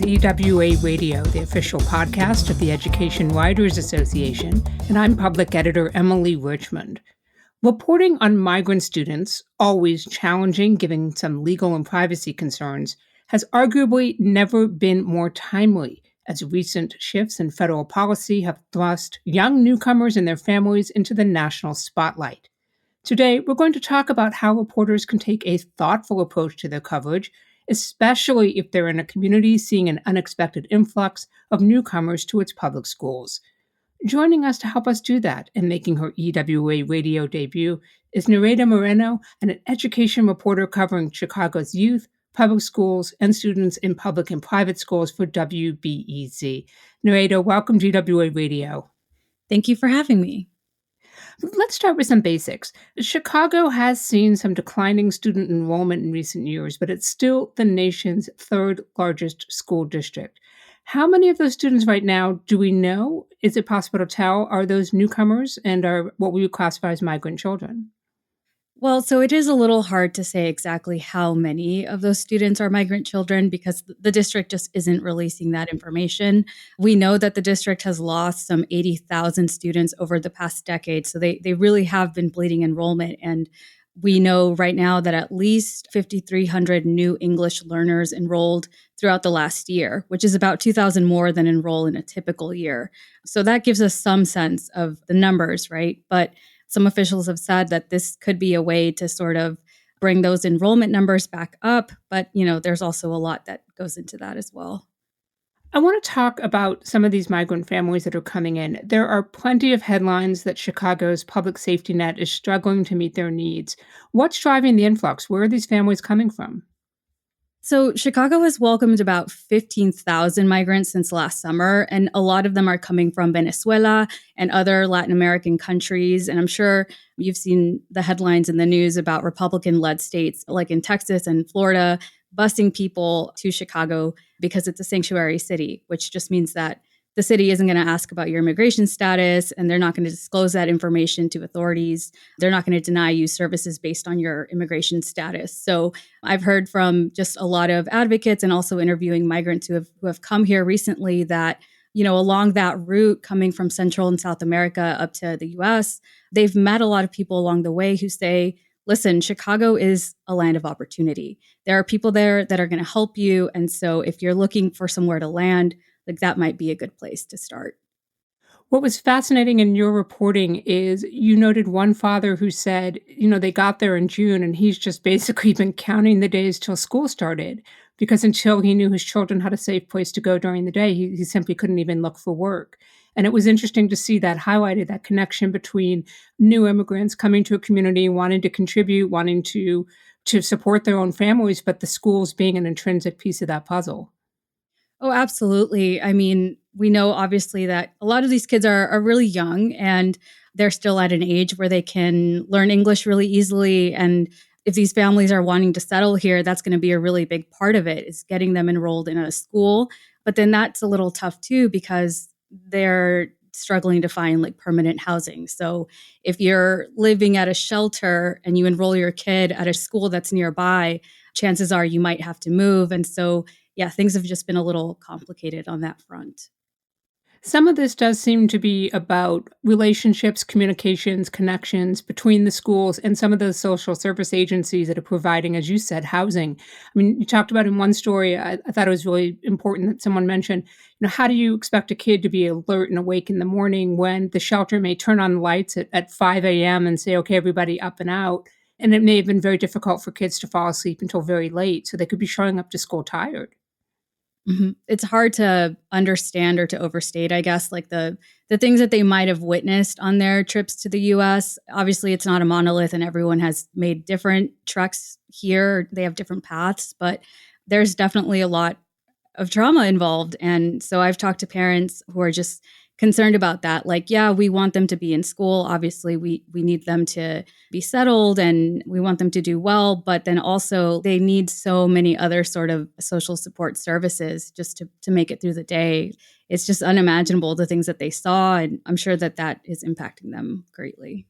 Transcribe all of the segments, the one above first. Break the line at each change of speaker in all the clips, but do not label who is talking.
EWA Radio, the official podcast of the Education Writers Association, and I'm public editor Emily Richmond. Reporting on migrant students, always challenging given some legal and privacy concerns, has arguably never been more timely, as recent shifts in federal policy have thrust young newcomers and their families into the national spotlight. Today, we're going to talk about how reporters can take a thoughtful approach to their coverage, especially if they're in a community seeing an unexpected influx of newcomers to its public schools. Joining us to help us do that and making her EWA radio debut is Nereida Moreno, an education reporter covering Chicago's youth, public schools, and students in public and private schools for WBEZ. Nereida, welcome to EWA Radio.
Thank you for having me.
Let's start with some basics. Chicago has seen some declining student enrollment in recent years, but it's still the nation's third largest school district. How many of those students right now do we know? Is it possible to tell? Are those newcomers and are what we would classify as migrant children?
Well, so it is a little hard to say exactly how many of those students are migrant children because the district just isn't releasing that information. We know that the district has lost some 80,000 students over the past decade, so they really have been bleeding enrollment. And we know right now that at least 5,300 new English learners enrolled throughout the last year, which is about 2,000 more than enroll in a typical year. So that gives us some sense of the numbers, right? But some officials have said that this could be a way to sort of bring those enrollment numbers back up. But, there's also a lot that goes into that as well.
I want to talk about some of these migrant families that are coming in. There are plenty of headlines that Chicago's public safety net is struggling to meet their needs. What's driving the influx? Where are these families coming from?
So Chicago has welcomed about 15,000 migrants since last summer, and a lot of them are coming from Venezuela and other Latin American countries. And I'm sure you've seen the headlines in the news about Republican-led states like in Texas and Florida busing people to Chicago because it's a sanctuary city, which just means that the city isn't going to ask about your immigration status, and they're not going to disclose that information to authorities. They're not going to deny you services based on your immigration status. So I've heard from just a lot of advocates and also interviewing migrants who have come here recently that, along that route coming from Central and South America up to the US, they've met a lot of people along the way who say, listen, Chicago is a land of opportunity. There are people there that are going to help you. And so if you're looking for somewhere to land, that might be a good place to start.
What was fascinating in your reporting is you noted one father who said, they got there in June and he's just basically been counting the days till school started because until he knew his children had a safe place to go during the day, he simply couldn't even look for work. And it was interesting to see that highlighted, that connection between new immigrants coming to a community, wanting to contribute, wanting to support their own families, but the schools being an intrinsic piece of that puzzle.
Oh, absolutely. I mean, we know obviously that a lot of these kids are really young and they're still at an age where they can learn English really easily. And if these families are wanting to settle here, that's going to be a really big part of it, is getting them enrolled in a school. But then that's a little tough too, because they're struggling to find permanent housing. So if you're living at a shelter and you enroll your kid at a school that's nearby, chances are you might have to move. And so yeah, things have just been a little complicated on that front.
Some of this does seem to be about relationships, communications, connections between the schools and some of those social service agencies that are providing, as you said, housing. I mean, you talked about in one story, I thought it was really important that someone mentioned, how do you expect a kid to be alert and awake in the morning when the shelter may turn on the lights at 5 a.m. and say, okay, everybody up and out? And it may have been very difficult for kids to fall asleep until very late, so they could be showing up to school tired.
Mm-hmm. It's hard to understand or to overstate, I guess, the things that they might have witnessed on their trips to the US. Obviously, it's not a monolith and everyone has made different treks here. They have different paths, but there's definitely a lot of trauma involved. And so I've talked to parents who are just concerned about that. Yeah, we want them to be in school. Obviously, we need them to be settled and we want them to do well. But then also they need so many other sort of social support services just to make it through the day. It's just unimaginable the things that they saw. And I'm sure that is impacting them greatly.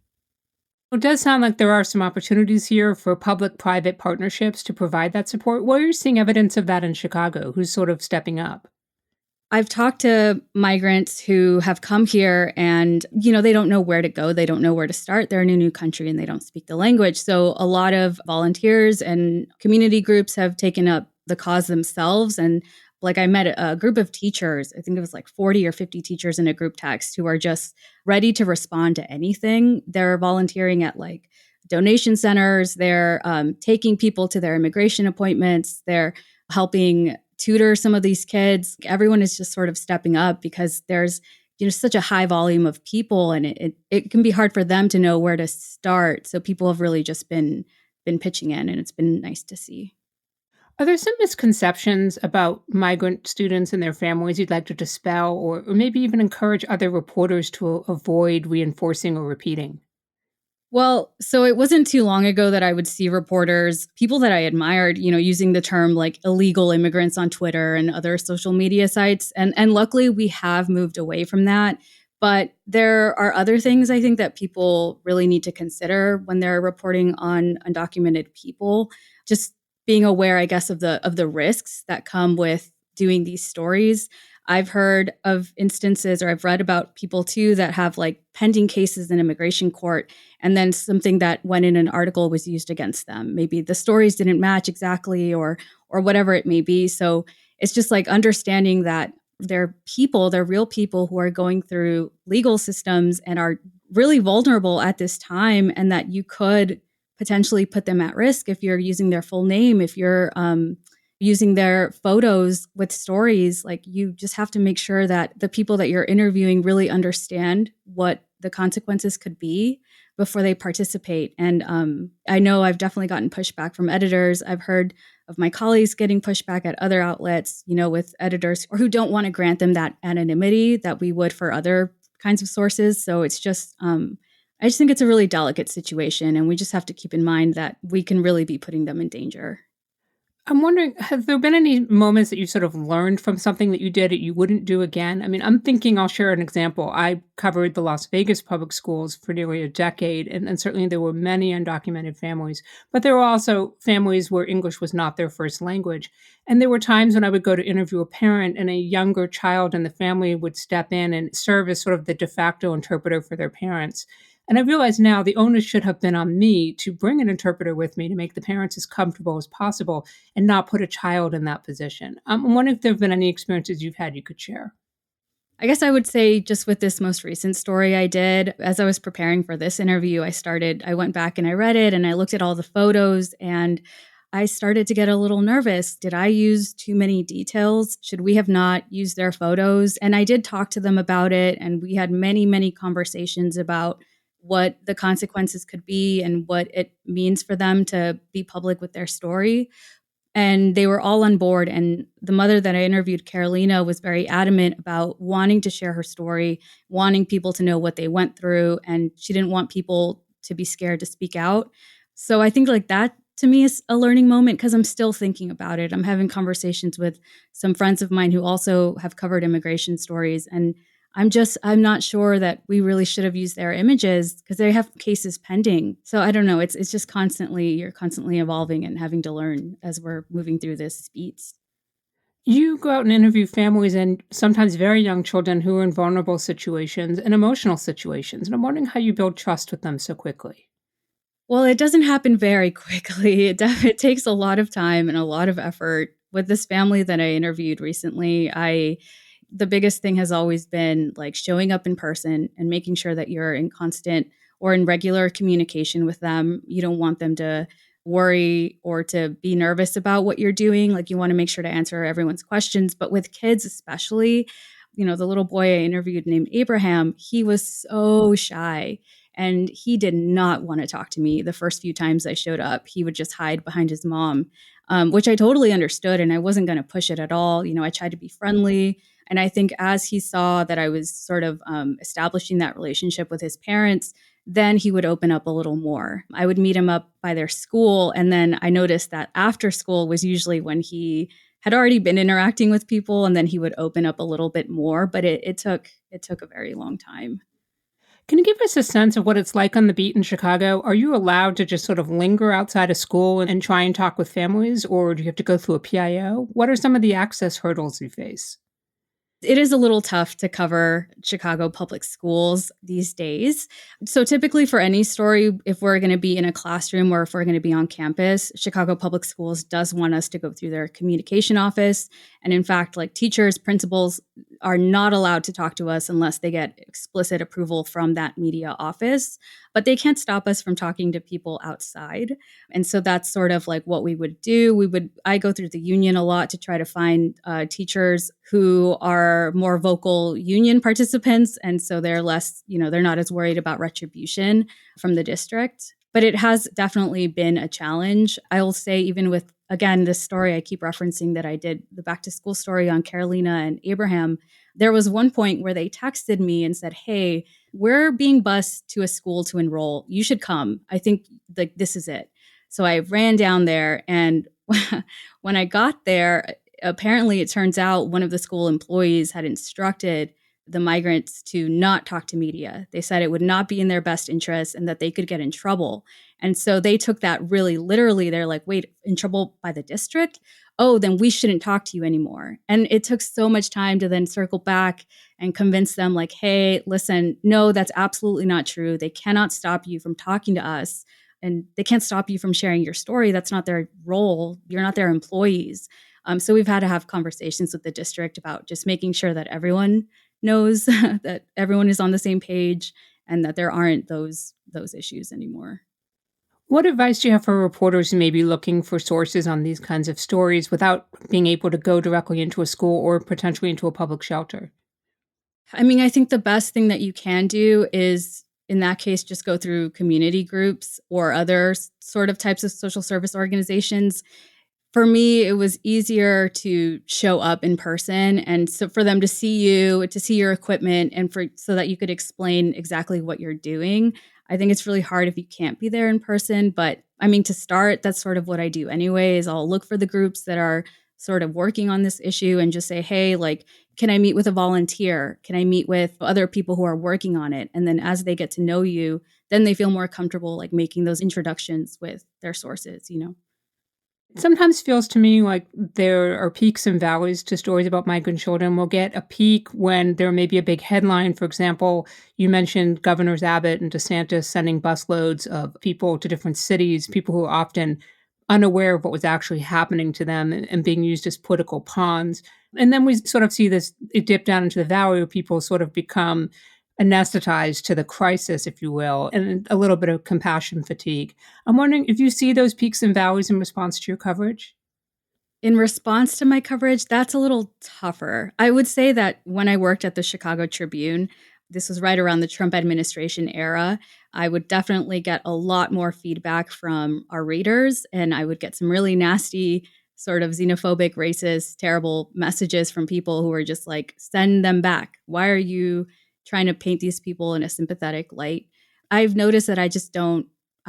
It does sound like there are some opportunities here for public private partnerships to provide that support. Where are you seeing evidence of that in Chicago? Who's sort of stepping up?
I've talked to migrants who have come here and, they don't know where to go. They don't know where to start. They're in a new country and they don't speak the language. So a lot of volunteers and community groups have taken up the cause themselves. And like I met a group of teachers, I think it was like 40 or 50 teachers in a group text who are just ready to respond to anything. They're volunteering at like donation centers. They're taking people to their immigration appointments. They're helping tutor some of these kids. Everyone is just sort of stepping up because there's such a high volume of people, and it can be hard for them to know where to start. So people have really just been pitching in, and it's been nice to see.
Are there some misconceptions about migrant students and their families you'd like to dispel, or maybe even encourage other reporters to avoid reinforcing or repeating?
Well, so it wasn't too long ago that I would see reporters, people that I admired, using the term like illegal immigrants on Twitter and other social media sites. And luckily we have moved away from that. But there are other things I think that people really need to consider when they're reporting on undocumented people. Just being aware, I guess, of the risks that come with doing these stories. I've heard of instances, or I've read about people too that have like pending cases in immigration court, and then something that went in an article was used against them. Maybe the stories didn't match exactly, or whatever it may be. So it's just like understanding that they're real people who are going through legal systems and are really vulnerable at this time, and that you could potentially put them at risk if you're using their full name, if you're using their photos with stories. Like, you just have to make sure that the people that you're interviewing really understand what the consequences could be before they participate. And I know I've definitely gotten pushback from editors. I've heard of my colleagues getting pushback at other outlets, with editors or who don't want to grant them that anonymity that we would for other kinds of sources. So it's just, I just think it's a really delicate situation. And we just have to keep in mind that we can really be putting them in danger.
I'm wondering, have there been any moments that you sort of learned from something that you did that you wouldn't do again? I mean, I'm thinking I'll share an example. I covered the Las Vegas public schools for nearly a decade, and certainly there were many undocumented families, but there were also families where English was not their first language. And there were times when I would go to interview a parent, and a younger child in the family would step in and serve as sort of the de facto interpreter for their parents. And I realize now the onus should have been on me to bring an interpreter with me to make the parents as comfortable as possible and not put a child in that position. I'm wondering if there have been any experiences you've had you could share.
I guess I would say, just with this most recent story I did, as I was preparing for this interview, I went back and I read it and I looked at all the photos, and I started to get a little nervous. Did I use too many details? Should we have not used their photos? And I did talk to them about it, and we had many, many conversations about what the consequences could be and what it means for them to be public with their story. And they were all on board. And the mother that I interviewed, Carolina, was very adamant about wanting to share her story, wanting people to know what they went through. And she didn't want people to be scared to speak out. So I think like that to me is a learning moment, because I'm still thinking about it. I'm having conversations with some friends of mine who also have covered immigration stories. And I'm not sure that we really should have used their images because they have cases pending. So I don't know. It's just you're constantly evolving and having to learn as we're moving through this beats.
You go out and interview families and sometimes very young children who are in vulnerable situations and emotional situations. And I'm wondering how you build trust with them so quickly.
Well, it doesn't happen very quickly. It takes a lot of time and a lot of effort. With this family that I interviewed recently, the biggest thing has always been like showing up in person and making sure that you're in constant or in regular communication with them. You don't want them to worry or to be nervous about what you're doing. Like, you want to make sure to answer everyone's questions. But with kids, especially, the little boy I interviewed named Abraham, he was so shy. And he did not want to talk to me the first few times I showed up. He would just hide behind his mom, which I totally understood. And I wasn't going to push it at all. I tried to be friendly. And I think as he saw that I was sort of establishing that relationship with his parents, then he would open up a little more. I would meet him up by their school. And then I noticed that after school was usually when he had already been interacting with people. And then he would open up a little bit more. But it took a very long time.
Can you give us a sense of what it's like on the beat in Chicago? Are you allowed to just sort of linger outside of school and try and talk with families, or do you have to go through a PIO? What are some of the access hurdles you face?
It is a little tough to cover Chicago public schools these days. So, typically, for any story, if we're going to be in a classroom or if we're going to be on campus, Chicago Public Schools does want us to go through their communication office. And in fact, like teachers, principals are not allowed to talk to us unless they get explicit approval from that media office. But they can't stop us from talking to people outside. And so that's sort of like what we would do. I go through the union a lot to try to find teachers who are more vocal union participants. And so they're less, they're not as worried about retribution from the district. But it has definitely been a challenge. I will say, even with, again, this story I keep referencing that I did, the back to school story on Carolina and Abraham, there was one point where they texted me and said, "Hey, we're being bused to a school to enroll. You should come. I think like this is it." So I ran down there, and when I got there, apparently it turns out one of the school employees had instructed the migrants to not talk to media. They said it would not be in their best interest and that they could get in trouble. And so they took that really literally. They're like, "Wait, in trouble by the district? Oh, then we shouldn't talk to you anymore." And it took so much time to then circle back and convince them like, "Hey, listen, no, that's absolutely not true. They cannot stop you from talking to us. And they can't stop you from sharing your story. That's not their role. You're not their employees." So we've had to have conversations with the district about just making sure that everyone knows that everyone is on the same page and that there aren't those issues anymore.
What advice do you have for reporters who may be looking for sources on these kinds of stories without being able to go directly into a school or potentially into a public shelter?
I mean, I think the best thing that you can do is, in that case, just go through community groups or other sort of types of social service organizations. For me, it was easier to show up in person, and so for them to see you, to see your equipment, and for so that you could explain exactly what you're doing. I think it's really hard if you can't be there in person, but I mean, to start, that's sort of what I do anyway, is I'll look for the groups that are sort of working on this issue and just say, "Hey, like, can I meet with a volunteer? Can I meet with other people who are working on it?" And then as they get to know you, then they feel more comfortable like making those introductions with their sources.
It sometimes feels to me like there are peaks and valleys to stories about migrant children. We'll get a peak when there may be a big headline. For example, you mentioned Governors Abbott and DeSantis sending busloads of people to different cities, people who are often unaware of what was actually happening to them and being used as political pawns. And then we sort of see this it dip down into the valley where people sort of become anesthetized to the crisis, if you will, and a little bit of compassion fatigue. I'm wondering if you see those peaks and valleys in response to your coverage?
In response to my coverage, that's a little tougher. I would say that when I worked at the Chicago Tribune, this was right around the Trump administration era, I would definitely get a lot more feedback from our readers, and I would get some really nasty, sort of xenophobic, racist, terrible messages from people who were just like, "Send them back. Why are you trying to paint these people in a sympathetic light?" I've noticed that I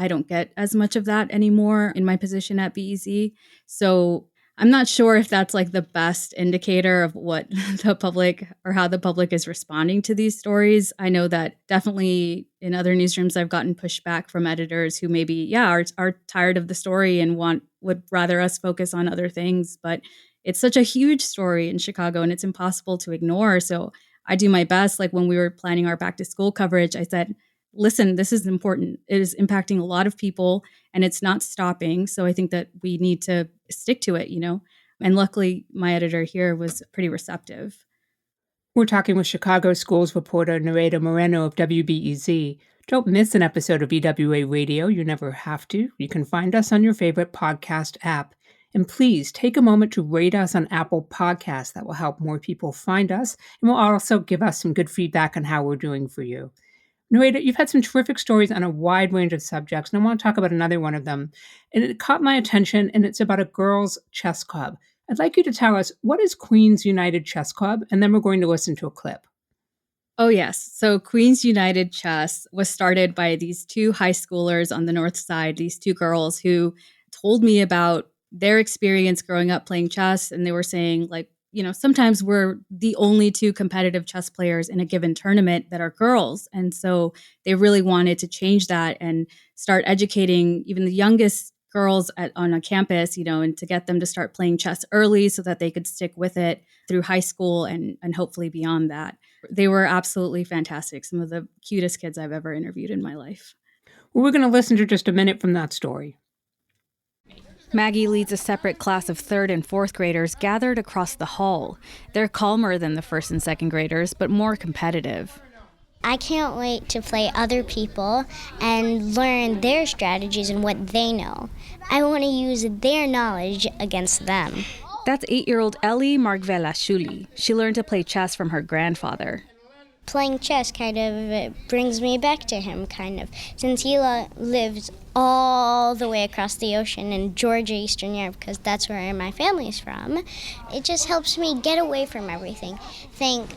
don't get as much of that anymore in my position at BEZ. So I'm not sure if that's like the best indicator of what the public or how the public is responding to these stories. I know that definitely in other newsrooms, I've gotten pushback from editors who maybe, are tired of the story and would rather us focus on other things. But it's such a huge story in Chicago and it's impossible to ignore. So I do my best. Like when we were planning our back to school coverage, I said, "Listen, this is important. It is impacting a lot of people and it's not stopping. So I think that we need to stick to it. And luckily, my editor here was pretty receptive.
We're talking with Chicago Schools reporter Nereida Moreno of WBEZ. Don't miss an episode of EWA Radio. You never have to. You can find us on your favorite podcast app. And please take a moment to rate us on Apple Podcasts. That will help more people find us and will also give us some good feedback on how we're doing for you. Nereida, you've had some terrific stories on a wide range of subjects, and I want to talk about another one of them. And it caught my attention, and it's about a girls' chess club. I'd like you to tell us, what is Queens United Chess Club? And then we're going to listen to a clip.
Oh, yes. So Queens United Chess was started by these two high schoolers on the North Side, these two girls who told me about their experience growing up playing chess. And they were saying, like, sometimes we're the only two competitive chess players in a given tournament that are girls. And so they really wanted to change that and start educating even the youngest girls on a campus, and to get them to start playing chess early so that they could stick with it through high school and hopefully beyond that. They were absolutely fantastic. Some of the cutest kids I've ever interviewed in my life.
Well, we're going to listen to just a minute from that story.
Maggie leads a separate class of 3rd and 4th graders gathered across the hall. They're calmer than the 1st and 2nd graders, but more competitive.
I can't wait to play other people and learn their strategies and what they know. I want to use their knowledge against them.
That's 8-year-old Ellie Margvelashvili. She learned to play chess from her grandfather.
Playing chess kind of brings me back to him, kind of, since he lives all the way across the ocean in Georgia, Eastern Europe, because that's where my family's from. It just helps me get away from everything. Think,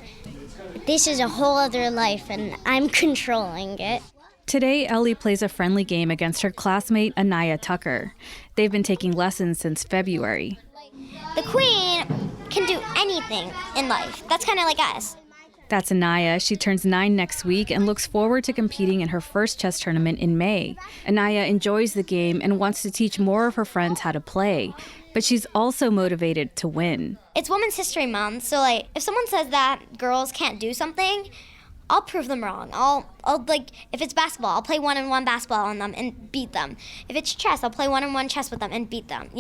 this is a whole other life, and I'm controlling it.
Today, Ellie plays a friendly game against her classmate, Anaya Tucker. They've been taking lessons since February.
The queen can do anything in life. That's kind of like us.
That's Anaya. She turns 9 next week and looks forward to competing in her first chess tournament in May. Anaya enjoys the game and wants to teach more of her friends how to play, but she's also motivated to win.
It's Women's History Month, so if someone says that girls can't do something, I'll prove them wrong. I'll if it's basketball, I'll play 1-on-1 basketball on them and beat them. If it's chess, I'll play 1-on-1 chess with them and beat them,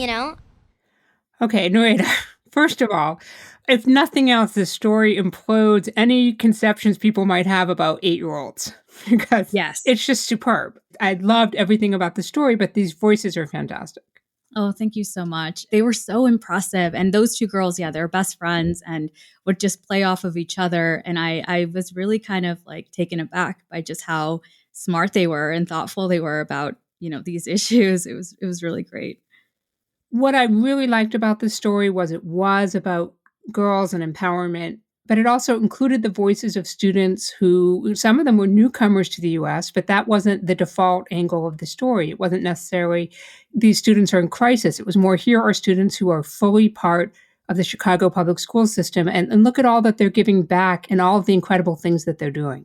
Okay, Nereida, first of all, if nothing else, this story implodes any conceptions people might have about 8-year-olds because
Yes.
It's just superb. I loved everything about the story, but these voices are fantastic.
Oh, thank you so much. They were so impressive. And those two girls, they're best friends and would just play off of each other. And I was really kind of taken aback by just how smart they were and thoughtful they were about, these issues. It was really great.
What I really liked about this story was it was about girls and empowerment, but it also included the voices of students who, some of them were newcomers to the US, but that wasn't the default angle of the story. It wasn't necessarily these students are in crisis. It was more, here are students who are fully part of the Chicago public school system, and look at all that they're giving back and all of the incredible things that they're doing.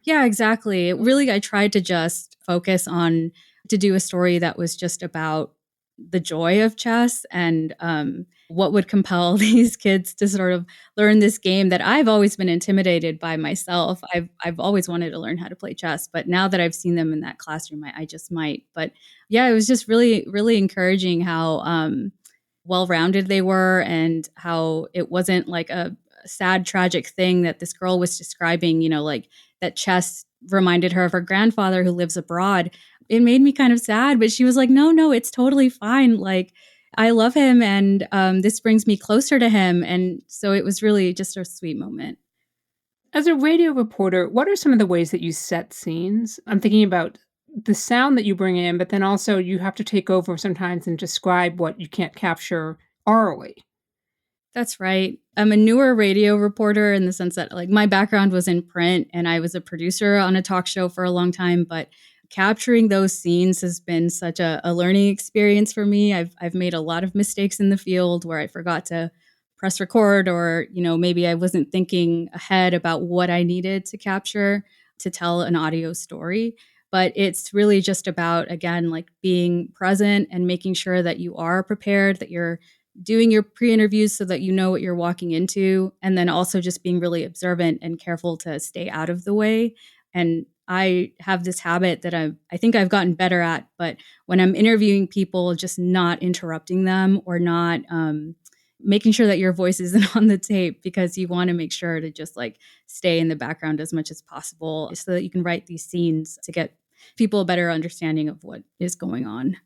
Yeah, exactly. Really, I tried to just focus on to do a story that was just about the joy of chess and what would compel these kids to sort of learn this game that I've always been intimidated by myself. I've always wanted to learn how to play chess, but now that I've seen them in that classroom, I just might. But yeah, it was just really, really encouraging how well-rounded they were and how it wasn't like a sad, tragic thing that this girl was describing, that chess reminded her of her grandfather who lives abroad. It made me kind of sad, but she was like, no, it's totally fine. I love him and this brings me closer to him. And so it was really just a sweet moment.
As a radio reporter, what are some of the ways that you set scenes? I'm thinking about the sound that you bring in, but then also you have to take over sometimes and describe what you can't capture orally.
That's right. I'm a newer radio reporter in the sense that my background was in print and I was a producer on a talk show for a long time, but capturing those scenes has been such a learning experience for me. I've made a lot of mistakes in the field where I forgot to press record or, maybe I wasn't thinking ahead about what I needed to capture to tell an audio story. But it's really just about, again, being present and making sure that you are prepared, that you're doing your pre-interviews so that you know what you're walking into, and then also just being really observant and careful to stay out of the way. And I have this habit that I think I've gotten better at, but when I'm interviewing people, just not interrupting them or not making sure that your voice isn't on the tape, because you want to make sure to just stay in the background as much as possible so that you can write these scenes to get people a better understanding of what is going on.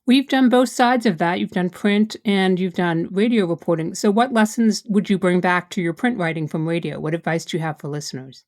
We've done both sides of that. You've done print and you've done radio reporting. So what lessons would you bring back to your print writing from radio? What advice do you have for listeners?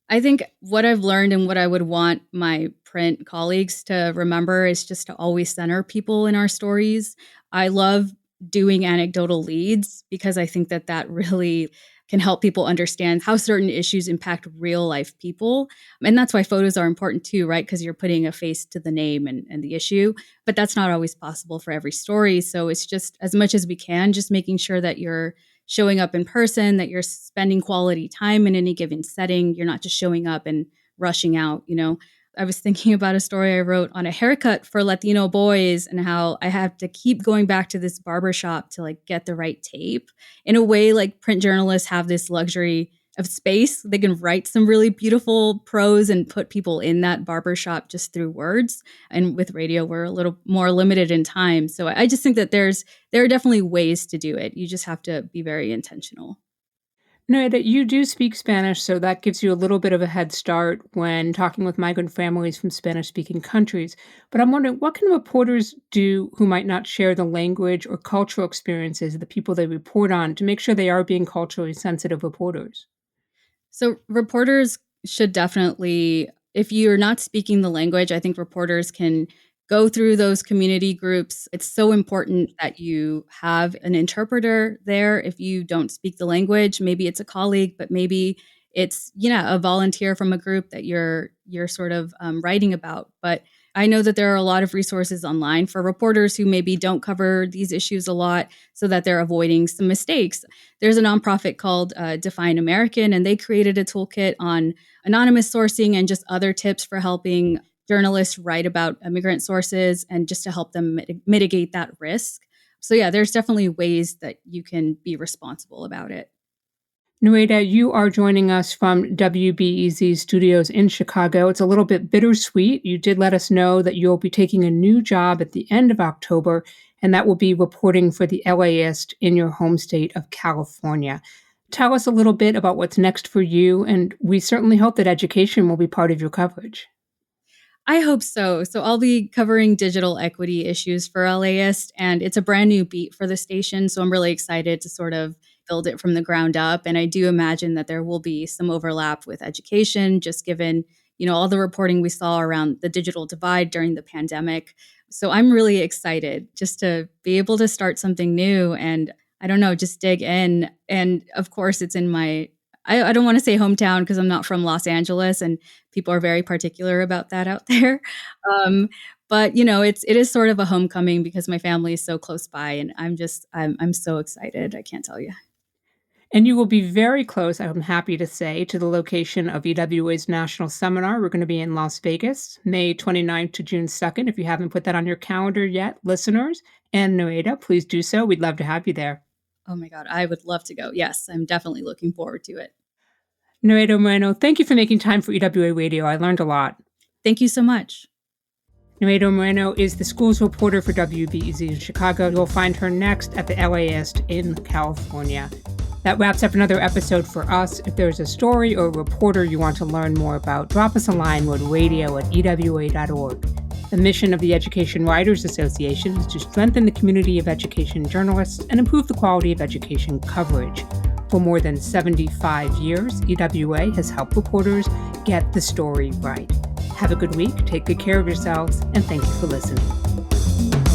I think what I've learned and what I would want my print colleagues to remember is just to always center people in our stories. I love doing anecdotal leads because I think that really can help people understand how certain issues impact real life people. And that's why photos are important too, right? Because you're putting a face to the name and the issue. But that's not always possible for every story. So it's just as much as we can, just making sure that you're showing up in person, that you're spending quality time in any given setting. You're not just showing up and rushing out, I was thinking about a story I wrote on a haircut for Latino boys and how I have to keep going back to this barbershop to get the right tape. In a way, print journalists have this luxury of space. They can write some really beautiful prose and put people in that barbershop just through words. And with radio, we're a little more limited in time. So I just think that there are definitely ways to do it. You just have to be very intentional.
Nereida, you do speak Spanish, so that gives you a little bit of a head start when talking with migrant families from Spanish-speaking countries. But I'm wondering, what can reporters do who might not share the language or cultural experiences of the people they report on to make sure they are being culturally sensitive reporters?
So reporters should definitely, if you're not speaking the language, I think reporters can go through those community groups. It's so important that you have an interpreter there. If you don't speak the language, maybe it's a colleague, but maybe it's, a volunteer from a group that you're sort of writing about. But I know that there are a lot of resources online for reporters who maybe don't cover these issues a lot so that they're avoiding some mistakes. There's a nonprofit called Define American, and they created a toolkit on anonymous sourcing and just other tips for helping journalists write about immigrant sources and just to help them mitigate that risk. So yeah, there's definitely ways that you can be responsible about it.
Nereida, you are joining us from WBEZ studios in Chicago. It's a little bit bittersweet. You did let us know that you'll be taking a new job at the end of October, and that will be reporting for the LAist in your home state of California. Tell us a little bit about what's next for you, and we certainly hope that education will be part of your coverage.
I hope so. So I'll be covering digital equity issues for LAist, and it's a brand new beat for the station. So I'm really excited to sort of build it from the ground up. And I do imagine that there will be some overlap with education, just given, all the reporting we saw around the digital divide during the pandemic. So I'm really excited just to be able to start something new and I don't know, just dig in. And of course, it's in my I don't want to say hometown because I'm not from Los Angeles and people are very particular about that out there. But it is sort of a homecoming because my family is so close by and I'm so excited. I can't tell you.
And you will be very close, I'm happy to say, to the location of EWA's National Seminar. We're going to be in Las Vegas, May 29th to June 2nd. If you haven't put that on your calendar yet, listeners, and Nereida, please do so. We'd love to have you there.
Oh my God, I would love to go. Yes, I'm definitely looking forward to it.
Nereida Moreno, thank you for making time for EWA Radio. I learned a lot.
Thank you so much.
Nereida Moreno is the schools reporter for WBEZ in Chicago. You'll find her next at the LAist in California. That wraps up another episode for us. If there's a story or a reporter you want to learn more about, drop us a line with radio@ewa.org. The mission of the Education Writers Association is to strengthen the community of education journalists and improve the quality of education coverage. For more than 75 years, EWA has helped reporters get the story right. Have a good week, take good care of yourselves, and thank you for listening.